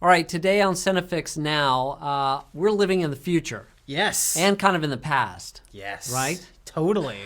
All right, today on Cinefix Now, we're living in the future. Yes. And kind of in the past. Yes. Right? Totally.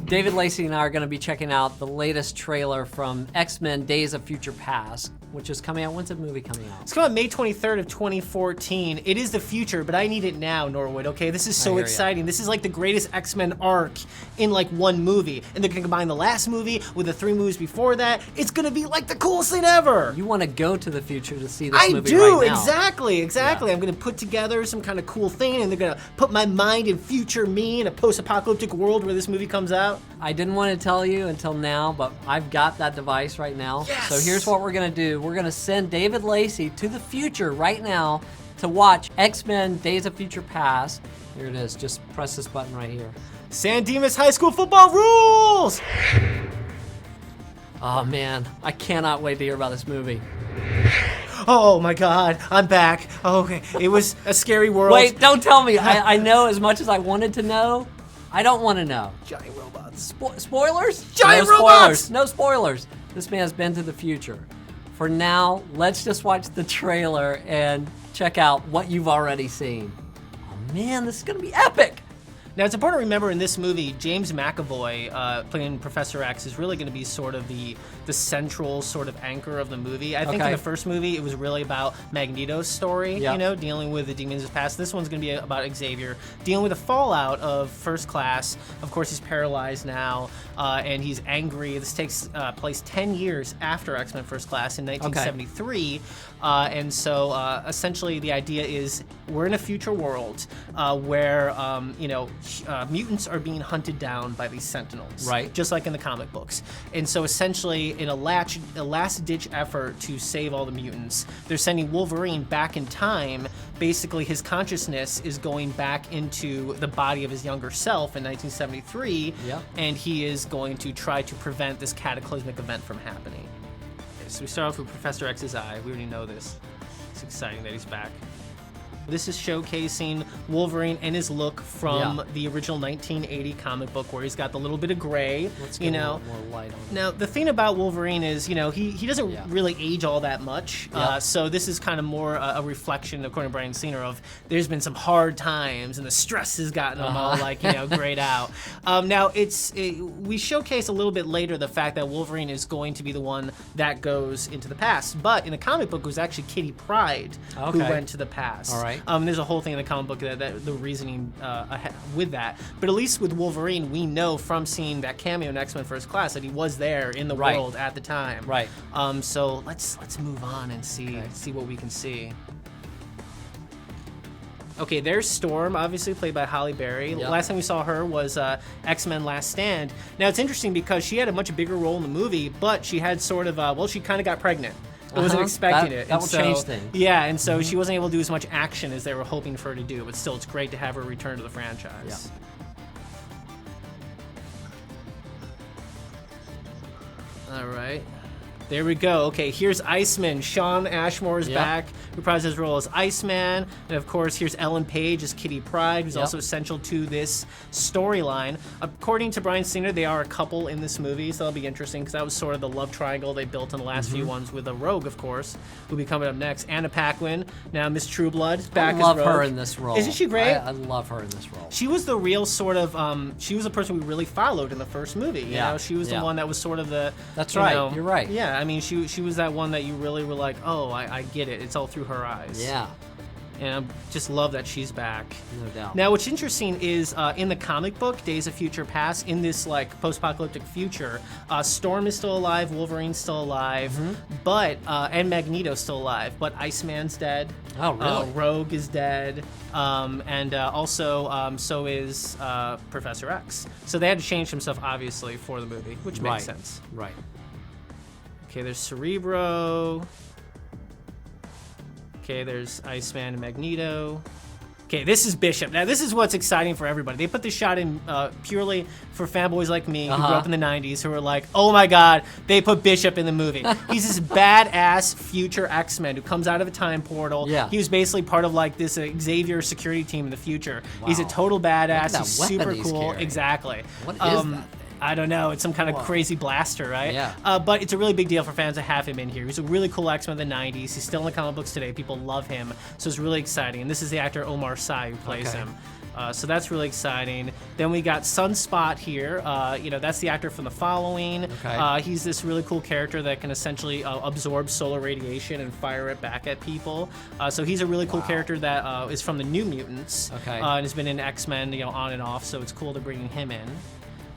David Lacey and I are going to be checking out the latest trailer from X-Men Days of Future Past, which is coming out. When's the movie coming out? It's coming out May 23rd of 2014. It is the future, but I need it now, Norwood, okay? This is so exciting. This is like the greatest X-Men arc in like one movie. And they're going to combine the last movie with the 3 movies before that. It's going to be like the coolest thing ever. You want to go to the future to see this movie right now. Exactly. Yeah. I'm going to put together some kind of cool thing, and they're going to put my mind in future me in a post-apocalyptic world where this movie comes out. I didn't want to tell you until now, but I've got that device right now. Yes. So here's what we're going to do. We're going to send David Lacey to the future right now to watch X-Men Days of Future Past. Here it is. Just press this button right here. San Dimas High School football rules! Oh, man. I cannot wait to hear about this movie. Oh my God, I'm back. Oh, okay, it was a scary world. Wait, don't tell me. I know as much as I wanted to know. I don't want to know. Giant robots. Spoilers? Giant no robots! Spoilers. No spoilers. This man has been to the future. For now, let's just watch the trailer and check out what you've already seen. Oh man, this is going to be epic. Now, it's important to remember in this movie, James McAvoy playing Professor X is really going to be sort of the central sort of anchor of the movie. I think in the first movie, it was really about Magneto's story, dealing with the demons of the past. This one's going to be about Xavier, dealing with the fallout of First Class. Of course, he's paralyzed now, and he's angry. This takes place 10 years after X-Men First Class in 1973. And so essentially the idea is we're in a future world where, mutants are being hunted down by these Sentinels. Right. Just like in the comic books. And so essentially in a last-ditch effort to save all the mutants, they're sending Wolverine back in time. Basically, his consciousness is going back into the body of his younger self in 1973, and he is going to try to prevent this cataclysmic event from happening. Okay, so we start off with Professor X's eye. We already know this. It's exciting that he's back. This is showcasing Wolverine and his look from the original 1980 comic book, where he's got the little bit of gray. Let's get a little more light on it. Now, the thing about Wolverine is, he doesn't really age all that much. So this is kind of more a reflection, according to Brian Singer, of there's been some hard times and the stress has gotten him all grayed out. Now, we showcase a little bit later the fact that Wolverine is going to be the one that goes into the past. But in the comic book, it was actually Kitty Pryde who went to the past. All right. There's a whole thing in the comic book that the reasoning with that. But at least with Wolverine, we know from seeing that cameo in X-Men First Class that he was there in the world at the time. Right. So let's move on and see what we can see. Okay, there's Storm, obviously played by Halle Berry. Last time we saw her was X-Men Last Stand. Now, it's interesting because she had a much bigger role in the movie, but she had sort of, she kind of got pregnant. I wasn't expecting it. That will change things. Yeah, and so she wasn't able to do as much action as they were hoping for her to do, but still, it's great to have her return to the franchise. All right. There we go. Okay, here's Iceman. Shawn Ashmore is back, reprised his role as Iceman. And of course, here's Ellen Page as Kitty Pryde, who's also essential to this storyline. According to Brian Singer, they are a couple in this movie, so that'll be interesting because that was sort of the love triangle they built in the last few ones with a Rogue, of course, who'll be coming up next. Anna Paquin, now Miss Trueblood, back as Rogue. I love her in this role. Isn't she great? I love her in this role. She was the real sort of, she was the person we really followed in the first movie. You know? She was the one that was sort of the... That's right. You're right. Yeah, I mean, she was that one that you really were like, oh, I get it. It's all through her eyes. Yeah. And I just love that she's back. No doubt. Now, what's interesting is in the comic book, Days of Future Past, in this like post-apocalyptic future, Storm is still alive, Wolverine's still alive, but and Magneto's still alive, but Iceman's dead. Oh, really? Rogue is dead, and also so is Professor X. So they had to change some stuff, obviously, for the movie, which makes sense. Right. Okay, there's Cerebro. Okay, there's Iceman and Magneto. Okay, this is Bishop. Now, this is what's exciting for everybody. They put this shot in purely for fanboys like me who grew up in the 90s who were like, oh my God, they put Bishop in the movie. He's this badass future X-Men who comes out of a time portal. Yeah. He was basically part of like this Xavier security team in the future. Wow. He's a total badass. He's super cool. Carrying. Exactly. What is that thing? I don't know. It's some kind of crazy blaster, right? Yeah. But it's a really big deal for fans to have him in here. He's a really cool X-Men of the 90s. He's still in the comic books today. People love him. So it's really exciting. And this is the actor Omar Sy who plays him. So that's really exciting. Then we got Sunspot here. That's the actor from The Following. Okay. He's this really cool character that can essentially absorb solar radiation and fire it back at people. So he's a really cool character that is from the New Mutants. Okay. And has been in X-Men, on and off. So it's cool to bring him in.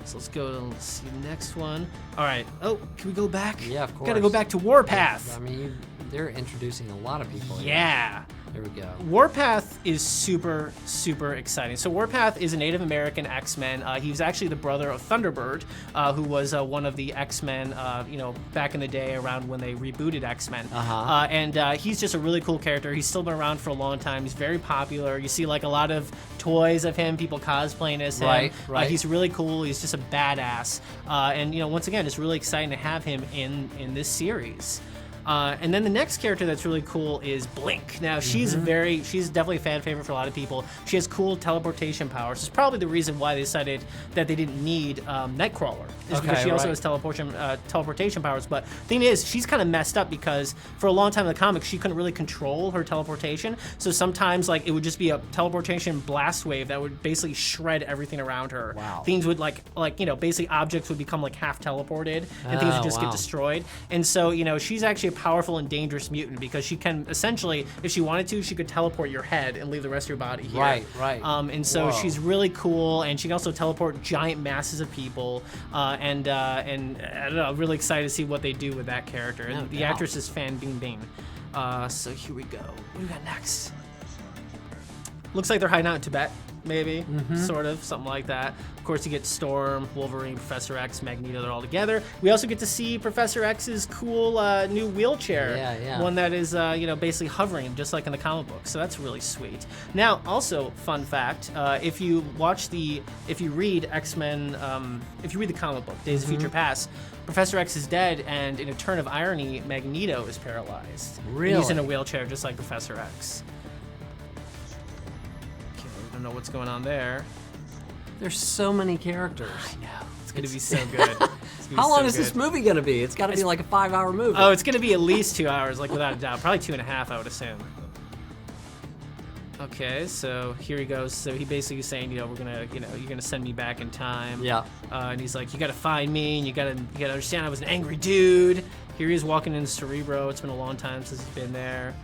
So let's go and see the next one. All right. Oh, can we go back? Yeah, of course. Gotta go back to Warpath. I mean, they're introducing a lot of people here. Yeah. There we go. Warpath is super, super exciting. So Warpath is a Native American X-Men. He was actually the brother of Thunderbird, who was one of the X-Men, back in the day around when they rebooted X-Men. And he's just a really cool character. He's still been around for a long time. He's very popular. You see like a lot of toys of him, people cosplaying as him. Right. He's really cool. He's just a badass. And once again, it's really exciting to have him in this series. And then the next character that's really cool is Blink. Now, she's definitely a fan favorite for a lot of people. She has cool teleportation powers. It's probably the reason why they decided that they didn't need Nightcrawler, is because she also has teleportation powers. But the thing is, she's kind of messed up because for a long time in the comics, she couldn't really control her teleportation. So sometimes, like, it would just be a teleportation blast wave that would basically shred everything around her. Wow. Things would, basically objects would become, like, half teleported, and things would just get destroyed. And so, she's actually a powerful and dangerous mutant because she can essentially, if she wanted to, she could teleport your head and leave the rest of your body here. Right. And so she's really cool, and she can also teleport giant masses of people. And I don't know, I'm really excited to see what they do with that character. And the actress is Fan Bingbing. So here we go. What do we got next? Looks like they're hiding out in Tibet. Maybe, sort of, something like that. Of course, you get Storm, Wolverine, Professor X, Magneto, they're all together. We also get to see Professor X's cool new wheelchair. Yeah. One that is, basically hovering, just like in the comic book. So that's really sweet. Now, also, fun fact, if you read X-Men, if you read the comic book, Days of Future Past, Professor X is dead, and in a turn of irony, Magneto is paralyzed. Really? And he's in a wheelchair, just like Professor X. Know what's going on there. There's so many characters. I know. It's going to be so good. How long is this movie going to be? It's got to be like a 5-hour movie. Oh, it's going to be at least 2 hours, like without a doubt. Probably 2.5, I would assume. Okay, so here he goes. So he basically is saying, we're gonna, you're gonna send me back in time. Yeah. And he's like, you gotta find me, and you gotta understand I was an angry dude. Here he is walking into Cerebro. It's been a long time since he's been there.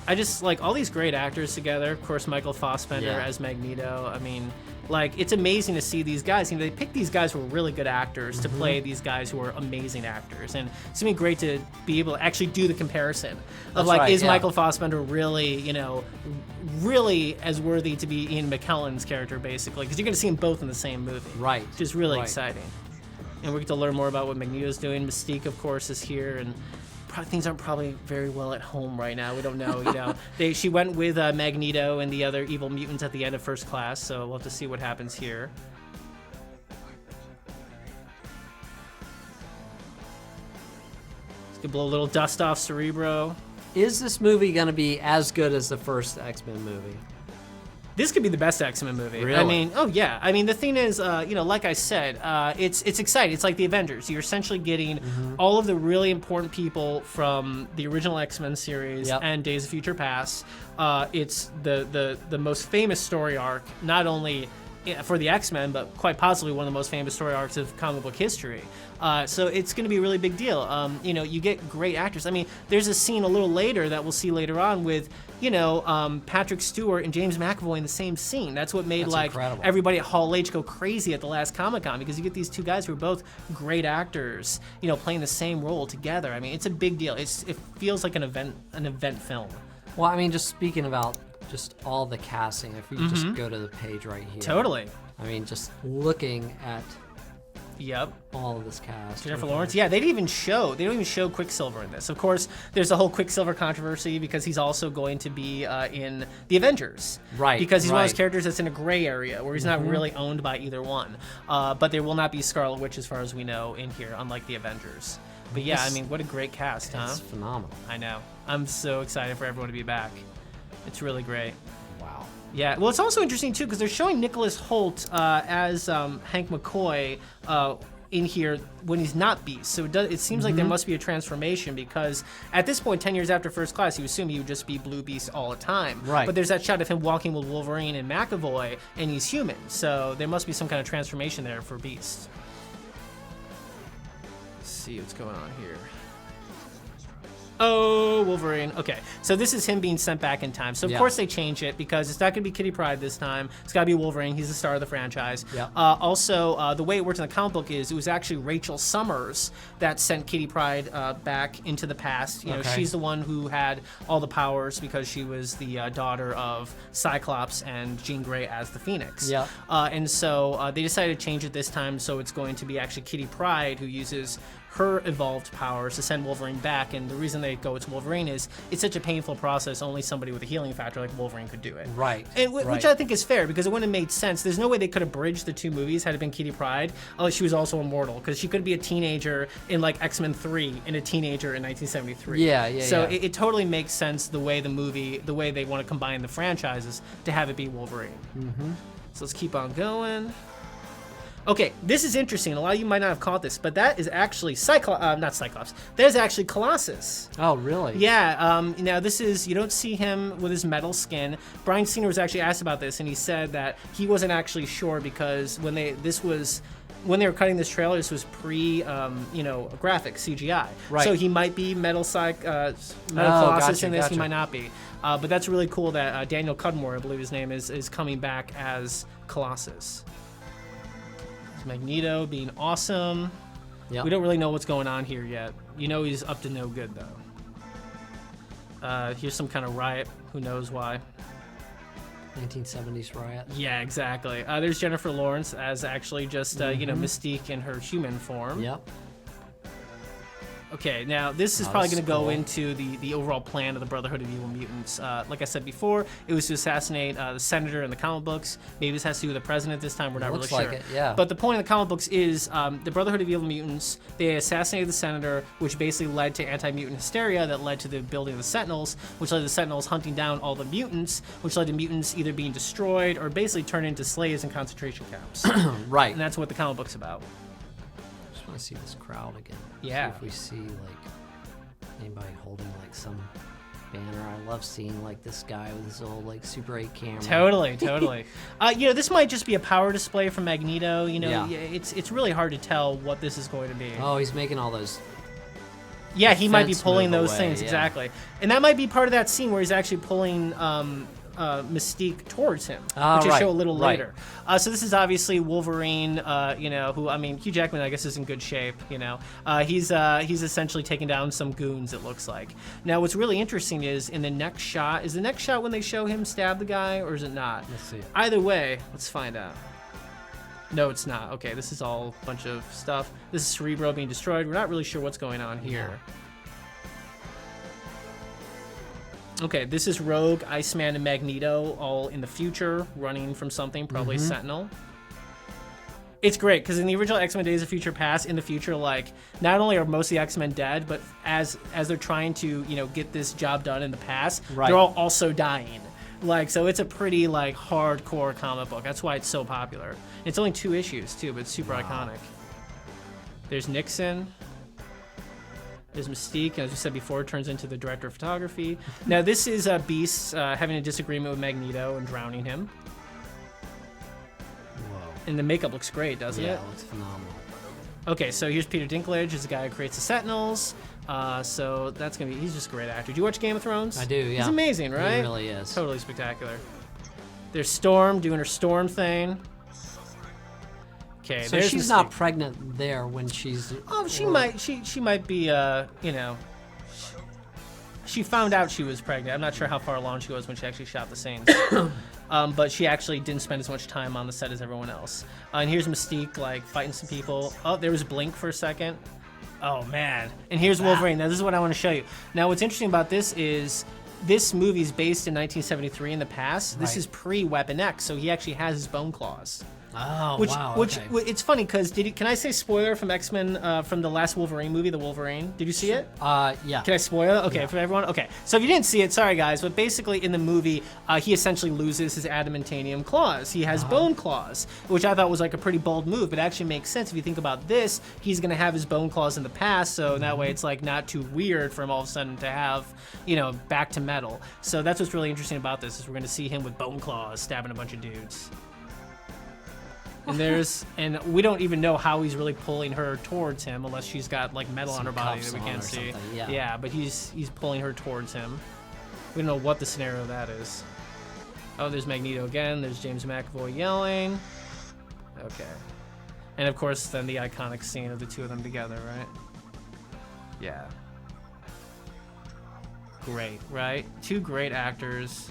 I just like all these great actors together. Of course, Michael Fassbender as Magneto. I mean, like, it's amazing to see these guys. They pick these guys who are really good actors to play these guys who are amazing actors. And it's going to be great to be able to actually do the comparison of, is Michael Fassbender really, really as worthy to be Ian McKellen's character, basically? Because you're going to see them both in the same movie. Right. Which is really exciting. And we get to learn more about what Magneto's doing. Mystique, of course, is here. And things aren't probably very well at home right now. We don't know, She went with Magneto and the other evil mutants at the end of First Class, so we'll have to see what happens here. Let's blow a little dust off Cerebro. Is this movie going to be as good as the first X-Men movie? This could be the best X-Men movie. Really? I mean, oh yeah. I mean, the thing is, like I said, it's exciting. It's like the Avengers. You're essentially getting all of the really important people from the original X-Men series and Days of Future Past. It's the most famous story arc, not only for the X-Men, but quite possibly one of the most famous story arcs of comic book history. So it's going to be a really big deal. You get great actors. I mean, there's a scene a little later that we'll see later on with, Patrick Stewart and James McAvoy in the same scene. That's what made incredible. Everybody at Hall H go crazy at the last Comic-Con, because you get these two guys who are both great actors, playing the same role together. I mean, it's a big deal. It feels like an event film. Well, I mean, just speaking about just all the casting, if we just go to the page right here. Totally. I mean, just looking at Yep. all of this cast. Jennifer Lawrence. Yeah, they don't even show Quicksilver in this. Of course, there's a whole Quicksilver controversy because he's also going to be in the Avengers. Right. Because he's one of those characters that's in a gray area where he's not really owned by either one. But there will not be Scarlet Witch, as far as we know, in here, unlike the Avengers. But yeah, I mean, what a great cast, huh? It's phenomenal. I know. I'm so excited for everyone to be back. It's really great. Wow. Yeah, well, it's also interesting too because they're showing Nicholas Hoult as Hank McCoy in here when he's not Beast. So it seems like there must be a transformation because at this point, 10 years after First Class, you assume he would just be Blue Beast all the time. Right. But there's that shot of him walking with Wolverine and McAvoy, and he's human. So there must be some kind of transformation there for Beast. Let's see what's going on here. Oh, Wolverine. Okay, so this is him being sent back in time. So, of course, they change it because it's not going to be Kitty Pryde this time. It's got to be Wolverine. He's the star of the franchise. Yeah. Also, the way it worked in the comic book is it was actually Rachel Summers that sent Kitty Pryde back into the past. You know, she's the one who had all the powers because she was the daughter of Cyclops and Jean Grey as the Phoenix. Yeah. And so they decided to change it this time, so it's going to be actually Kitty Pryde who uses her evolved powers to send Wolverine back, and the reason they go to Wolverine is it's such a painful process. Only somebody with a healing factor like Wolverine could do it. Right. And which I think is fair because it wouldn't have made sense. There's no way they could have bridged the two movies had it been Kitty Pryde, unless she was also immortal because she could be a teenager in like X-Men 3 and a teenager in 1973. Yeah. So it totally makes sense the way the way they want to combine the franchises to have it be Wolverine. So let's keep on going. Okay, this is interesting. A lot of you might not have caught this, but that is actually not Cyclops. That is actually Colossus. Oh, really? Yeah. Now this is, you don't see him with his metal skin. Bryan Singer was actually asked about this, and he said that he wasn't actually sure because when they were cutting this trailer, this was graphic CGI. Right. So he might be metal Colossus in this. He might not be. But that's really cool that Daniel Cudmore, I believe his name is coming back as Colossus. Magneto being awesome. Yep. We don't really know what's going on here yet. You know he's up to no good though. Here's some kind of riot. Who knows why? 1970s riot. Yeah, exactly. There's Jennifer Lawrence as actually just Mystique in her human form. Yep. Okay, now this is probably going to go into the overall plan of the Brotherhood of Evil Mutants. Like I said before, it was to assassinate the senator in the comic books. Maybe this has to do with the president this time. We're not really sure. Looks like it, yeah. But the point of the comic books is the Brotherhood of Evil Mutants, they assassinated the senator, which basically led to anti-mutant hysteria that led to the building of the Sentinels, which led to the Sentinels hunting down all the mutants, which led to mutants either being destroyed or basically turned into slaves in concentration camps. Right. And that's what the comic book's about. I just want to see this crowd again. Yeah. See if we see like anybody holding like some banner. I love seeing like this guy with his old like Super 8 camera. Totally. This might just be a power display from Magneto. It's really hard to tell what this is going to be. Oh, he's making all those. Yeah, he might be pulling move those away, things, yeah. exactly. And that might be part of that scene where he's actually pulling Mystique towards him, which will show a little later. So this is obviously Wolverine, who, I mean, Hugh Jackman, I guess, is in good shape, He's essentially taking down some goons, it looks like. Now, what's really interesting is in the next shot, is the next shot when they show him stab the guy, or is it not? Let's see. Either way, let's find out. No, it's not. Okay, this is all a bunch of stuff. This is Cerebro being destroyed. We're not really sure what's going on here. Yeah. Okay, this is Rogue, Iceman, and Magneto all in the future, running from something, probably Sentinel. It's great, because in the original X-Men Days of Future Past, in the future, like, not only are most of the X-Men dead, but as they're trying to, get this job done in the past, they're all also dying. Like, so it's a pretty, like, hardcore comic book. That's why it's so popular. It's only 2 issues, too, but it's super iconic. There's Nixon. There's Mystique, as we said before, turns into the director of photography. Now, this is Beast having a disagreement with Magneto and drowning him. Whoa. And the makeup looks great, doesn't it? Yeah, it looks phenomenal. Okay, so here's Peter Dinklage, who's the guy who creates the Sentinels. So that's going to be, he's just a great actor. Do you watch Game of Thrones? I do, yeah. He's amazing, right? He really is. Totally spectacular. There's Storm doing her Storm thing. Okay, so she's not pregnant there when she's. Oh, she might. She might be. She found out she was pregnant. I'm not sure how far along she was when she actually shot the scenes. But she actually didn't spend as much time on the set as everyone else. And here's Mystique, like, fighting some people. Oh, there was Blink for a second. Oh, man. And here's Wolverine. Now, this is what I want to show you. Now, what's interesting about this is this movie's based in 1973 in the past. This is pre-Weapon X, so he actually has his bone claws. Oh, wow. Which okay. it's funny because can I say spoiler from X-Men from the last Wolverine movie, The Wolverine? Did you see it? Yeah. Can I spoil it? Okay, for everyone? Okay. So if you didn't see it, sorry guys, but basically in the movie, he essentially loses his adamantium claws. He has bone claws, which I thought was like a pretty bold move, but it actually makes sense if you think about this. He's gonna have his bone claws in the past, so that way it's like not too weird for him all of a sudden to have, you know, back to metal. So that's what's really interesting about this, is we're gonna see him with bone claws stabbing a bunch of dudes. And we don't even know how he's really pulling her towards him unless she's got like metal on her body that we can't see. Yeah, but he's pulling her towards him. We don't know what the scenario that is. Oh, there's Magneto again. There's James McAvoy yelling. Okay. And of course, then the iconic scene of the two of them together, right? Yeah. Great, right? Two great actors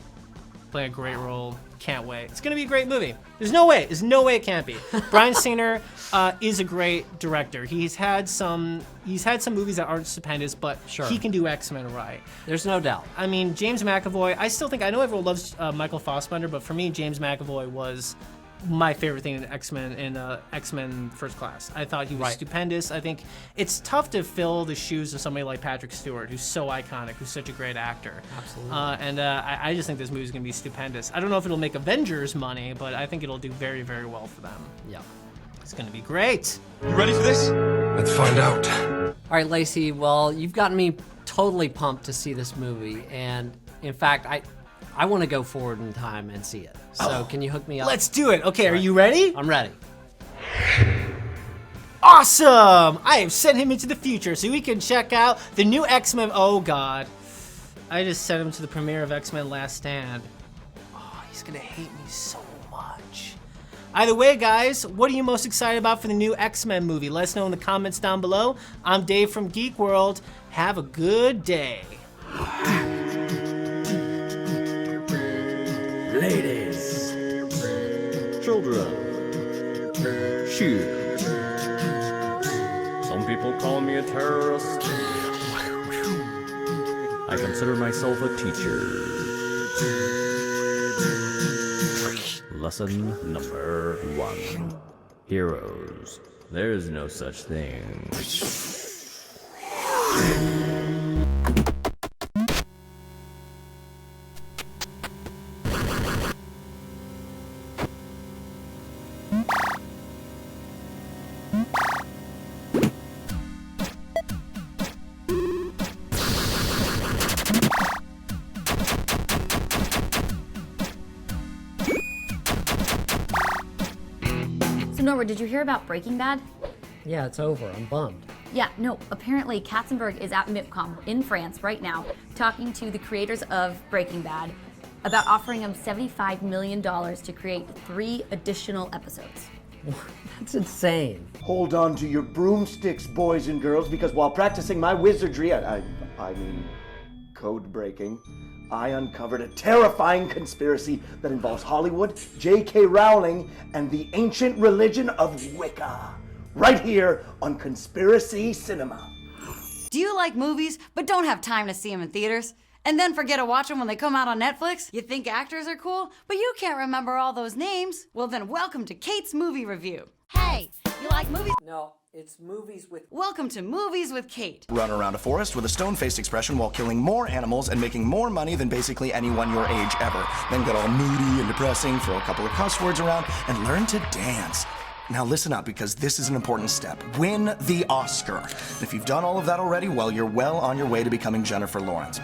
playing a great role. Can't wait. It's gonna be a great movie. There's no way it can't be. Bryan Singer is a great director. He's had some movies that aren't stupendous, but he can do X-Men right. There's no doubt. I mean, James McAvoy, I know everyone loves Michael Fassbender, but for me, James McAvoy was my favorite thing in X-Men First Class. I thought he was stupendous. I think it's tough to fill the shoes of somebody like Patrick Stewart, who's so iconic, who's such a great actor. Absolutely. I just think this movie's gonna be stupendous. I don't know if it'll make Avengers money, but I think it'll do very, very well for them. Yeah. It's gonna be great. You ready for this? Let's find out. All right, Lacey, well, you've gotten me totally pumped to see this movie, and in fact, I want to go forward in time and see it. So can you hook me up? Let's do it. Okay, are you ready? I'm ready. Awesome! I have sent him into the future so we can check out the new X-Men. Oh God. I just sent him to the premiere of X-Men Last Stand. Oh, he's gonna hate me so much. Either way, guys, what are you most excited about for the new X-Men movie? Let us know in the comments down below. I'm Dave from Geek World. Have a good day. Ladies, children, cheer. Some people call me a terrorist. I consider myself a teacher. Lesson number 1. Heroes. There's no such thing. Norwood, did you hear about Breaking Bad? Yeah, it's over. I'm bummed. Yeah, no, apparently Katzenberg is at MIPCOM in France right now talking to the creators of Breaking Bad about offering them $75 million to create 3 additional episodes. That's insane. Hold on to your broomsticks, boys and girls, because while practicing my wizardry, I mean code breaking, I uncovered a terrifying conspiracy that involves Hollywood, J.K. Rowling, and the ancient religion of Wicca. Right here on Conspiracy Cinema. Do you like movies but don't have time to see them in theaters? And then forget to watch them when they come out on Netflix? You think actors are cool, but you can't remember all those names? Well then welcome to Kate's Movie Review. Hey, you like movies? No, it's movies with... Welcome to Movies with Kate. Run around a forest with a stone-faced expression while killing more animals and making more money than basically anyone your age ever. Then get all moody and depressing, throw a couple of cuss words around, and learn to dance. Now listen up, because this is an important step. Win the Oscar. And if you've done all of that already, well, you're well on your way to becoming Jennifer Lawrence.